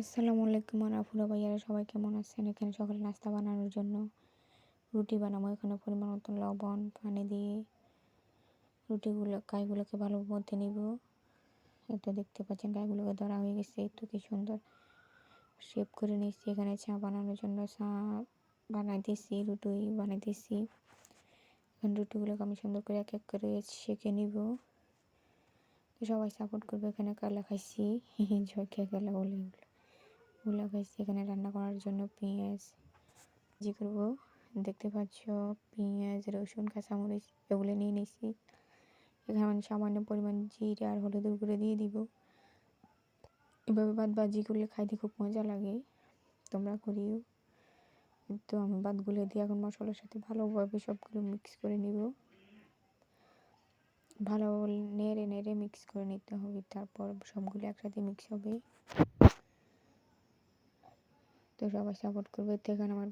আসসালামু আলাইকুম আফুরা ভাইয়ারা, সবাই কেমন আছেন? এখানে সকালে নাস্তা বানানোর জন্য রুটি বানাবো। এখানে পরিমাণ মতো লবণ পানি দিয়ে কাইগুলোকে ভালো মধ্যে নিব। এটা দেখতে পাচ্ছেন কাইগুলোকে ধরা হয়ে গেছে, একটু কি সুন্দর শেপ করে নিচ্ছি। এখানে চা বানানোর জন্য চা বানাইতেছি, রুটি বানাইতেছি। এখন রুটিগুলোকে আমি সুন্দর করে এক এক করে সেঁকে নিব। তো সবাই সাপোর্ট করবে। এখানে কালা খাইছি ঝোঁকে কালা বলে ওগুলো খাইছি। এখানে রান্না করার জন্য পেঁয়াজ ভাজি করবো। দেখতে পাচ্ছ পেঁয়াজ, রসুন, কাঁচামরিচ এগুলো নিয়ে নিয়েছি। এখানে আমি সামান্য পরিমাণ জিরে আর হলুদের গুঁড়ো দিয়ে দিব। এভাবে ভাজি করলে খাইতে খুব মজা লাগে, তোমরা করিও। তো আমি ভাতগুলো দিয়ে এখন মশলার সাথে ভালোভাবে সবগুলো মিক্স করে নিব। ভালোভাবে নেড়ে নেড়ে মিক্স করে নিতে হবে, তারপর সবগুলো একসাথে মিক্স হবে। তো সবাই সাপোর্ট করবে। তো এখানে আমার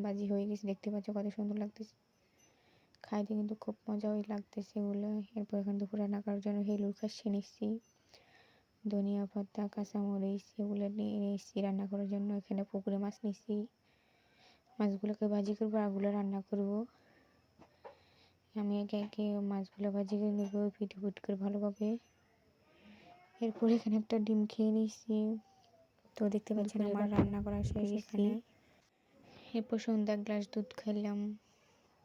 ভাজি হয়ে গেছে, দেখতে পাচ্ছ কত সুন্দর লাগতেছে খাইতে, কিন্তু খুব মজাই লাগতেছে এগুলো। এরপর এখানে দুপুর রান্না করার জন্য হেলুর খাসি নিচ্ছি, ধনিয়া পাতা, কাঁচামরিচ এগুলো নিয়ে নিচ্ছি রান্না করার জন্য। এখানে পুকুরে মাছ নিচ্ছি, মাছগুলোকে ভাজি করবো আর ওগুলো রান্না করব। আমি একে একে মাছগুলো ভাজি করে নেবো পিট করে ভালোভাবে। এরপর এখানে একটা ডিম খেয়ে নিচ্ছি। তো দেখতে পাচ্ছেন আমার রান্না করা শেষ এখানে। এরপর সন্ধ্যা এক গ্লাস দুধ খেলাম,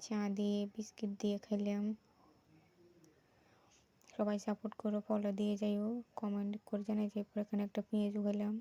চা দিয়ে বিস্কিট দিয়ে খেলাম। সবাই সাপোর্ট করো, ফলো দিয়ে যাইও, কমেন্ট করে জানাই। এরপর এখানে একটা পেঁয়াজও খেলাম।